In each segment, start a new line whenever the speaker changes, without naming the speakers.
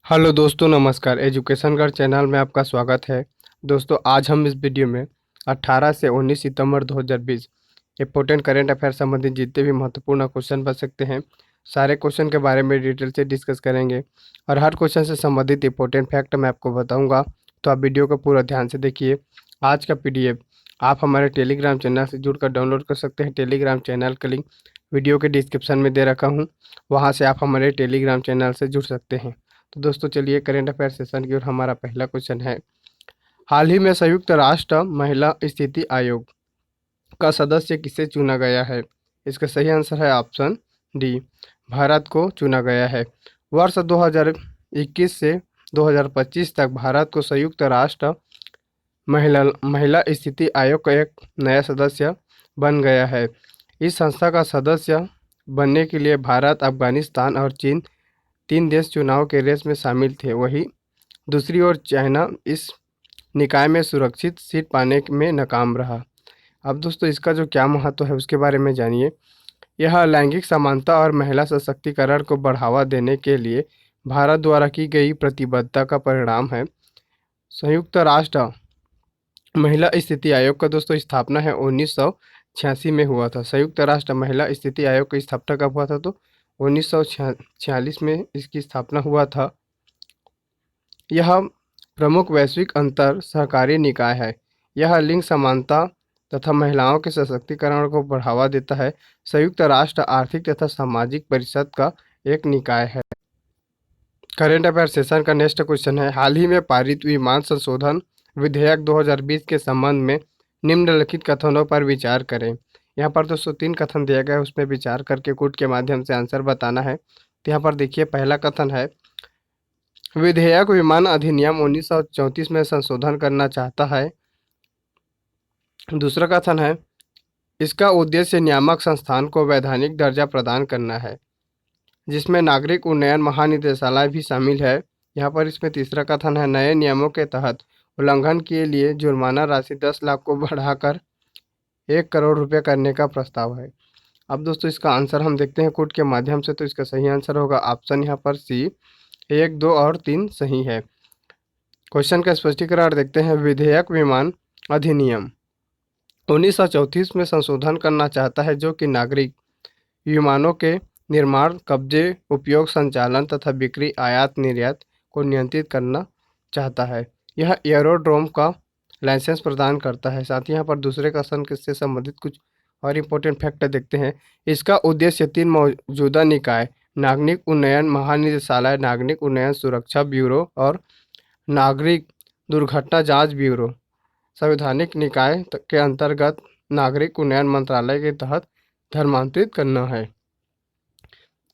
Hello दोस्तों, नमस्कार। Education गढ़ चैनल में आपका स्वागत है। दोस्तों, आज हम इस वीडियो में 18 से 19 सितंबर 2020 इम्पोर्टेंट करेंट अफेयर संबंधित जितने भी महत्वपूर्ण क्वेश्चन बन सकते हैं, सारे क्वेश्चन के बारे में डिटेल से डिस्कस करेंगे और हर क्वेश्चन से संबंधित इंपॉर्टेंट फैक्ट मैं आपको बताऊंगा। तो आप वीडियो को पूरा ध्यान से देखिए। आज का पीडीएफ आप हमारे टेलीग्राम चैनल से जुड़कर डाउनलोड कर सकते हैं। टेलीग्राम चैनल का लिंक वीडियो के डिस्क्रिप्शन में दे रखा हूँ, वहाँ से आप हमारे टेलीग्राम चैनल से जुड़ सकते हैं। तो दोस्तों, चलिए करेंट अफेयर सेशन की ओर। हमारा पहला क्वेश्चन है, हाल ही में संयुक्त राष्ट्र महिला स्थिति आयोग का सदस्य किसे चुना गया है? इसका सही आंसर है ऑप्शन डी, भारत को चुना गया है। वर्ष 2021 से 2025 तक भारत को संयुक्त राष्ट्र महिला महिला स्थिति आयोग का एक नया सदस्य बन गया है। इस संस्था का सदस्य बनने के लिए भारत, अफगानिस्तान और चीन, तीन देश चुनाव के रेस में शामिल थे। वहीं दूसरी ओर चाइना इस निकाय में सुरक्षित सीट पाने में नाकाम रहा। अब दोस्तों, इसका जो क्या महत्व है उसके बारे में जानिए। यह लैंगिक समानता और महिला सशक्तिकरण को बढ़ावा देने के लिए भारत द्वारा की गई प्रतिबद्धता का परिणाम है। संयुक्त राष्ट्र महिला स्थिति आयोग का दोस्तों स्थापना है 1986 में हुआ था। संयुक्त राष्ट्र महिला स्थिति आयोग की स्थापना कब हुआ था? तो 1946 में इसकी स्थापना हुआ था। यह प्रमुख वैश्विक अंतर सहकारी निकाय है। यह लिंग समानता तथा महिलाओं के सशक्तिकरण को बढ़ावा देता है। संयुक्त राष्ट्र आर्थिक तथा सामाजिक परिषद का एक निकाय है। करेंट अफेयर सेशन का नेक्स्ट क्वेश्चन है, हाल ही में पारित विमान संशोधन विधेयक 2020 के संबंध में निम्नलिखित कथनों पर विचार करें। यहाँ पर दोस्तों 3 कथन दिया गया है, उसमें विचार करके कोड के माध्यम से आंसर बताना है। तो यहाँ पर देखिए, पहला कथन है, विधेयक विमान अधिनियम 1934 में संशोधन करना चाहता है। दूसरा कथन है, इसका उद्देश्य नियामक संस्थान को वैधानिक दर्जा प्रदान करना है, जिसमें नागरिक उन्नयन महानिदेशालय भी शामिल है। यहाँ पर इसमें तीसरा कथन है, नए नियमों के तहत उल्लंघन के लिए जुर्माना राशि 10 लाख को बढ़ाकर 1 करोड़ रुपये करने का प्रस्ताव है। अब दोस्तों, इसका आंसर हम देखते हैं कोड के माध्यम से। तो इसका सही आंसर होगा ऑप्शन यहाँ पर सी, 1, 2 और 3 सही है। क्वेश्चन का स्पष्टीकरण देखते हैं। विधेयक विमान अधिनियम 1934 में संशोधन करना चाहता है, जो कि नागरिक विमानों के निर्माण, कब्जे, उपयोग, संचालन तथा बिक्री, आयात निर्यात को नियंत्रित करना चाहता है। यह एयरोड्रोम का लाइसेंस प्रदान करता है। साथ ही यहाँ पर दूसरे क्वेश्चन से संबंधित कुछ और इम्पोर्टेंट फैक्टर देखते हैं। इसका उद्देश्य 3 मौजूदा निकाय, नागरिक उन्नयन महानिदेशालय, नागरिक उन्नयन सुरक्षा ब्यूरो और नागरिक दुर्घटना जांच ब्यूरो, संवैधानिक निकाय के अंतर्गत नागरिक उन्नयन मंत्रालय के तहत धर्मांतरित करना है।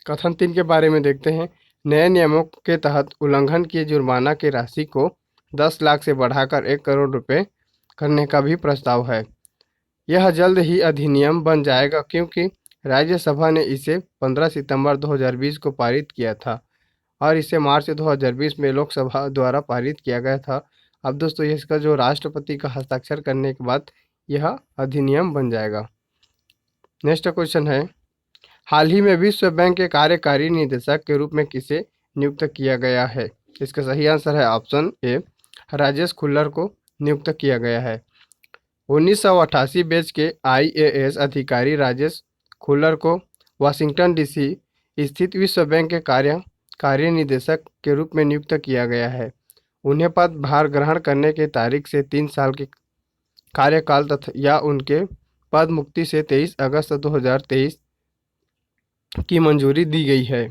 कथन 3 के बारे में देखते हैं। नए नियमों के तहत उल्लंघन किए जुर्माना की राशि को 10 लाख से बढ़ाकर 1 करोड़ रुपए करने का भी प्रस्ताव है। यह जल्द ही अधिनियम बन जाएगा, क्योंकि राज्यसभा ने इसे 15 सितंबर 2020 को पारित किया था और इसे मार्च 2020 में लोकसभा द्वारा पारित किया गया था। अब दोस्तों, इसका जो राष्ट्रपति का हस्ताक्षर करने के बाद यह अधिनियम बन जाएगा। नेक्स्ट क्वेश्चन है, हाल ही में विश्व बैंक के कार्यकारी निदेशक के रूप में किसे नियुक्त किया गया है? इसका सही आंसर है ऑप्शन ए, राजेश खुल्लर को नियुक्त किया गया है। 1988 बैच के आईएएस अधिकारी राजेश खुल्लर को वाशिंगटन डीसी स्थित विश्व बैंक के कार्य निदेशक के रूप में नियुक्त किया गया है। उन्हें पदभार ग्रहण करने की तारीख से 3 साल के कार्यकाल तथा या उनके पद मुक्ति से 23 अगस्त 2023 की मंजूरी दी गई है।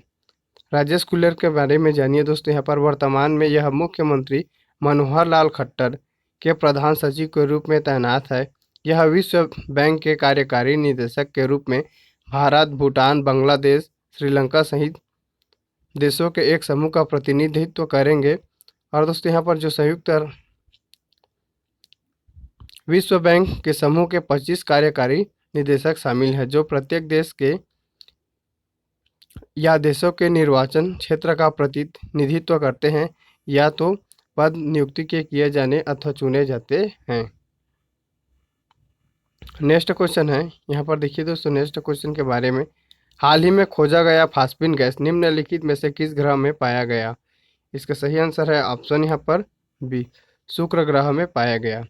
राजेश खुल्लर के बारे में जानिए दोस्तों। यहाँ पर वर्तमान में यह मुख्यमंत्री मनोहर लाल खट्टर के प्रधान सचिव के रूप में तैनात है। यह विश्व बैंक के कार्यकारी निदेशक के रूप में भारत, भूटान, बांग्लादेश, श्रीलंका सहित देशों के एक समूह का प्रतिनिधित्व करेंगे। और दोस्तों, यहाँ पर जो संयुक्त विश्व बैंक के समूह के 25 कार्यकारी निदेशक शामिल हैं, जो प्रत्येक देश के या देशों के निर्वाचन क्षेत्र का प्रतिनिधित्व करते हैं, या तो पद नियुक्ति के किए जाने अथवा चुने जाते हैं। नेक्स्ट क्वेश्चन है, यहाँ पर देखिए दोस्तों, नेक्स्ट क्वेश्चन के बारे में, हाल ही में खोजा गया फास्फिन गैस निम्नलिखित में से किस ग्रह में पाया गया? इसका सही आंसर है ऑप्शन यहाँ पर बी, शुक्र ग्रह में पाया गया।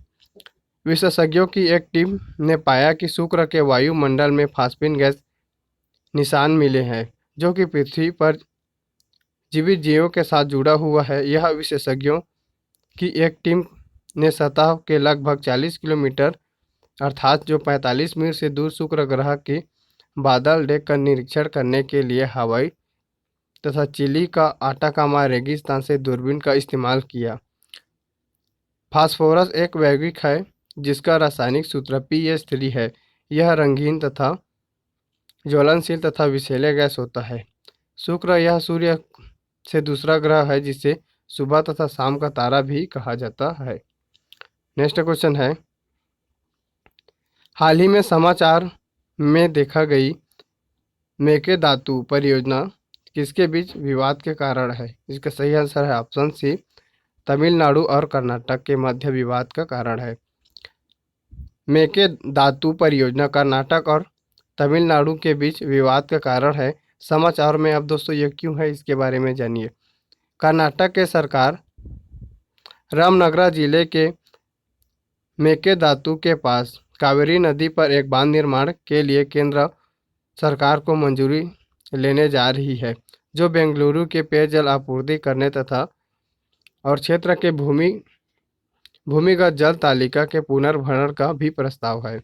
विशेषज्ञों की एक टीम ने पाया कि शुक्र के वायुमंडल में फास्फिन गैस निशान मिले हैं, जो कि पृथ्वी पर जीवित जीवों के साथ जुड़ा हुआ है। यह विशेषज्ञों की एक टीम ने सतह के लगभग 40 किलोमीटर अर्थात जो 45 मील से दूर शुक्र ग्रह की बादल देखकर निरीक्षण करने के लिए हवाई तथा चिली का आटाकामा रेगिस्तान से दूरबीन का इस्तेमाल किया। फास्फोरस एक यौगिक है जिसका रासायनिक सूत्र PH3 है। यह रंगीन तथा ज्वलनशील तथा विषैले गैस होता है। शुक्र यह सूर्य से दूसरा ग्रह है जिसे सुबह तथा शाम का तारा भी कहा जाता है। नेक्स्ट क्वेश्चन है, हाल ही में समाचार में देखा गई मेकेदातु परियोजना किसके बीच विवाद के कारण है? इसका सही आंसर है ऑप्शन सी, तमिलनाडु और कर्नाटक के मध्य विवाद का कारण है। मेकेदातु परियोजना कर्नाटक और तमिलनाडु के बीच विवाद का कारण है। समाचार में अब दोस्तों ये क्यों है इसके बारे में जानिए। कर्नाटक के सरकार रामनगरा जिले के मेकेदातु के पास कावेरी नदी पर एक बांध निर्माण के लिए केंद्र सरकार को मंजूरी लेने जा रही है, जो बेंगलुरु के पेयजल आपूर्ति करने तथा और क्षेत्र के भूमिगत जल तालिका के पुनर्भरण का भी प्रस्ताव है।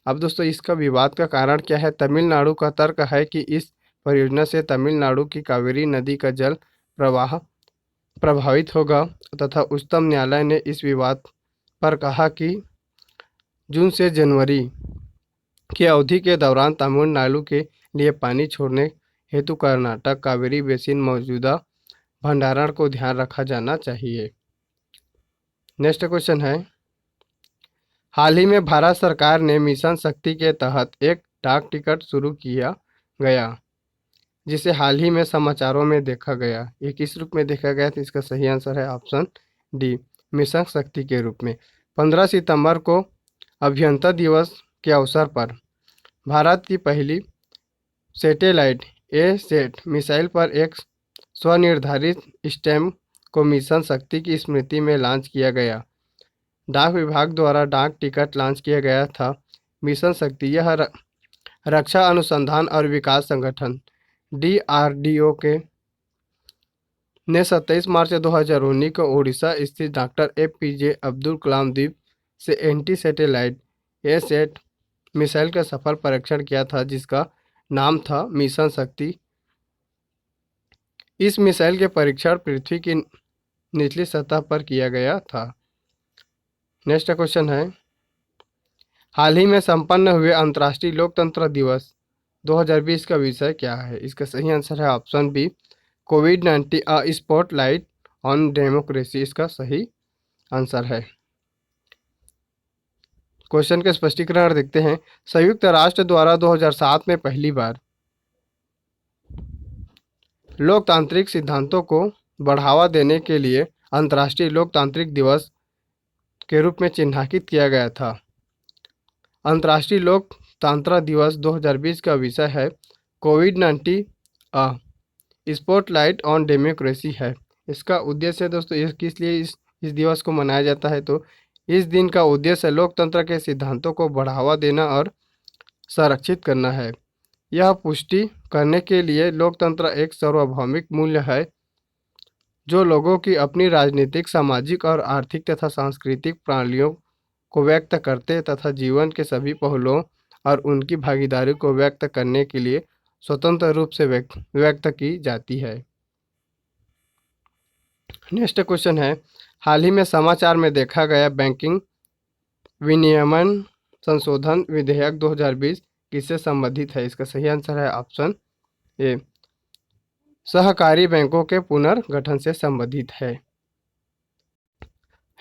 अब दोस्तों इसका विवाद का कारण क्या है? तमिलनाडु का तर्क है कि इस परियोजना से तमिलनाडु की कावेरी नदी का जल प्रवाह प्रभावित होगा तथा उच्चतम न्यायालय ने इस विवाद पर कहा कि जून से जनवरी की अवधि के दौरान तमिलनाडु के लिए पानी छोड़ने हेतु कर्नाटक कावेरी बेसिन मौजूदा भंडारण को ध्यान रखा जाना चाहिए। नेक्स्ट क्वेश्चन है, हाल ही में भारत सरकार ने मिशन शक्ति के तहत एक डाक टिकट शुरू किया गया जिसे हाल ही में समाचारों में देखा गया। ये किस रूप में देखा गया? तो इसका सही आंसर है ऑप्शन डी, मिशन शक्ति के रूप में। 15 सितंबर को अभियंता दिवस के अवसर पर भारत की पहली सैटेलाइट ए-सैट मिसाइल पर एक स्वनिर्धारित स्टेम को मिशन शक्ति की स्मृति में लॉन्च किया गया। डाक विभाग द्वारा डाक टिकट लॉन्च किया गया था। मिशन शक्ति यह रक्षा अनुसंधान और विकास संगठन DRDO के ने 27 मार्च 2019 को ओडिशा स्थित डॉक्टर APJ अब्दुल कलाम द्वीप से एंटी सैटेलाइट ए-सैट मिसाइल का सफल परीक्षण किया था जिसका नाम था मिशन शक्ति। इस मिसाइल के परीक्षण पृथ्वी की निचली सतह पर किया गया था। नेक्स्ट क्वेश्चन है, हाल ही में संपन्न हुए अंतर्राष्ट्रीय लोकतंत्र दिवस 2020 का विषय क्या है? इसका सही आंसर है ऑप्शन बी, कोविड-19 स्पॉटलाइट ऑन डेमोक्रेसी इसका सही आंसर है। क्वेश्चन के स्पष्टीकरण देखते हैं। संयुक्त राष्ट्र द्वारा 2007 में पहली बार लोकतांत्रिक सिद्धांतों को बढ़ावा देने के लिए अंतर्राष्ट्रीय लोकतांत्रिक दिवस के रूप में चिन्हित किया गया था। अंतर्राष्ट्रीय लोकतंत्र दिवस 2020 का विषय है कोविड-19 स्पॉटलाइट ऑन डेमोक्रेसी है। इसका उद्देश्य दोस्तों किस लिए इस दिवस को मनाया जाता है? तो इस दिन का उद्देश्य लोकतंत्र के सिद्धांतों को बढ़ावा देना और संरक्षित करना है। यह पुष्टि करने के लिए लोकतंत्र एक सार्वभौमिक मूल्य है जो लोगों की अपनी राजनीतिक, सामाजिक और आर्थिक तथा सांस्कृतिक प्रणालियों को व्यक्त करते तथा जीवन के सभी पहलुओं और उनकी भागीदारी को व्यक्त करने के लिए स्वतंत्र रूप से व्यक्त की जाती है। नेक्स्ट क्वेश्चन है, हाल ही में समाचार में देखा गया बैंकिंग विनियमन संशोधन विधेयक 2020 किससे संबंधित है? इसका सही आंसर है ऑप्शन ए, सहकारी बैंकों के पुनर्गठन से संबंधित है।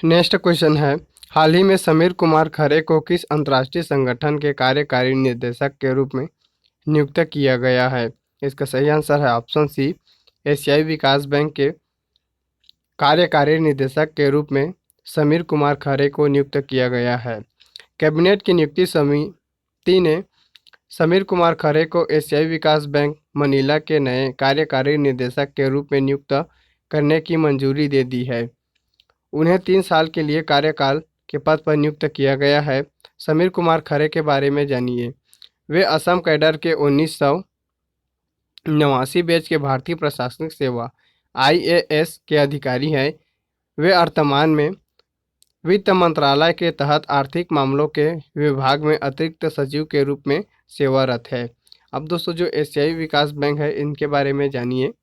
नेक्स्ट क्वेश्चन है, हाल ही में समीर कुमार खरे को किस अंतर्राष्ट्रीय संगठन के कार्यकारी निदेशक के रूप में नियुक्त किया गया है? इसका सही आंसर है ऑप्शन सी, एशियाई विकास बैंक के कार्यकारी निदेशक के रूप में समीर कुमार खरे को नियुक्त किया गया है। कैबिनेट की नियुक्ति समिति ने समीर कुमार खरे को एशियाई विकास बैंक मनीला के नए कार्यकारी निदेशक के रूप में नियुक्त करने की मंजूरी दे दी है। उन्हें 3 साल के लिए कार्यकाल के पद पर नियुक्त किया गया है। समीर कुमार खरे के बारे में जानिए। वे असम कैडर के 1989 बैच के भारतीय प्रशासनिक सेवा IAS के अधिकारी हैं। वे वर्तमान में वित्त मंत्रालय के तहत आर्थिक मामलों के विभाग में अतिरिक्त सचिव के रूप में सेवारत है। अब दोस्तों जो एशियाई विकास बैंक है इनके बारे में जानिए।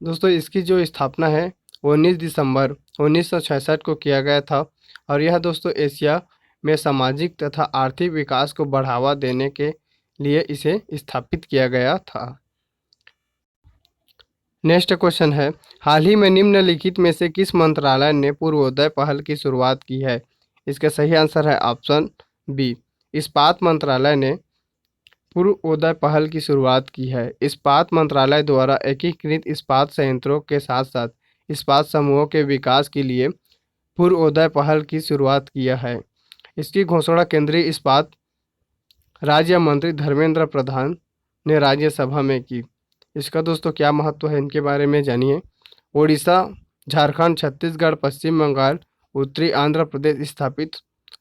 दोस्तों इसकी जो स्थापना है 19 दिसंबर 1966 को किया गया था और यह दोस्तों एशिया में सामाजिक तथा आर्थिक विकास को बढ़ावा देने के लिए इसे स्थापित किया गया था। नेक्स्ट क्वेश्चन है, हाल ही में निम्नलिखित में से किस मंत्रालय ने पूर्वोदय पहल की शुरुआत की है? इसका सही आंसर है ऑप्शन बी, इस्पात मंत्रालय ने पूर्वोदय पहल की शुरुआत की है। इस्पात मंत्रालय द्वारा एकीकृत इस्पात संयंत्रों के साथ साथ इस्पात समूहों के विकास के लिए पूर्वोदय पहल की शुरुआत किया है। इसकी घोषणा केंद्रीय इस्पात राज्य मंत्री धर्मेंद्र प्रधान ने राज्यसभा में की। इसका दोस्तों क्या महत्व है इनके बारे में जानिए। ओडिशा, झारखंड, छत्तीसगढ़, पश्चिम बंगाल, उत्तरी आंध्र प्रदेश स्थापित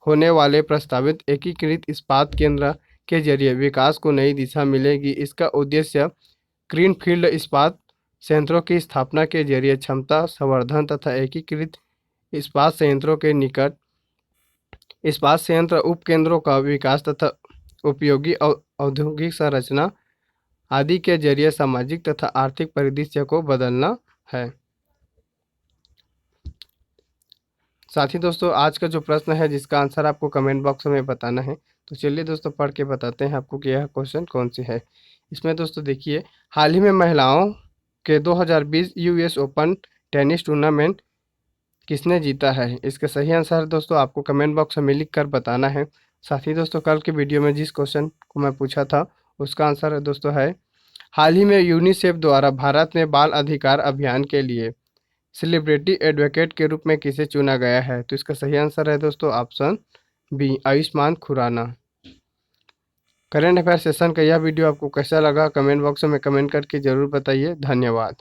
होने वाले प्रस्तावित एकीकृत इस्पात केंद्र के जरिए विकास को नई दिशा मिलेगी। इसका उद्देश्य ग्रीनफील्ड इस्पात संयंत्रों की स्थापना के जरिए क्षमता संवर्धन तथा एकीकृत इस्पात संयंत्रों के निकट इस्पात संयंत्र उपकेंद्रों का विकास तथा उपयोगी औद्योगिक संरचना आदि के जरिए सामाजिक तथा आर्थिक परिदृश्य को बदलना है। साथ ही दोस्तों आज का जो प्रश्न है जिसका आंसर आपको कमेंट बॉक्स में बताना है, तो चलिए दोस्तों पढ़ के बताते हैं आपको कि यह क्वेश्चन कौन सी है। इसमें दोस्तों देखिए, हाल ही में महिलाओं के 2020 US ओपन टेनिस टूर्नामेंट किसने जीता है? इसका सही आंसर दोस्तों आपको कमेंट बॉक्स में लिख कर बताना है। साथ ही दोस्तों कल के वीडियो में जिस क्वेश्चन को मैं पूछा था उसका आंसर है दोस्तों है, हाल ही में यूनिसेफ द्वारा भारत में बाल अधिकार अभियान के लिए सेलिब्रिटी एडवोकेट के रूप में किसे चुना गया है? तो इसका सही आंसर है दोस्तों option B, Ayushmann Khurrana. Current affair session का यह वीडियो आपको कैसा लगा कमेंट बॉक्स में कमेंट करके ज़रूर बताइए। धन्यवाद।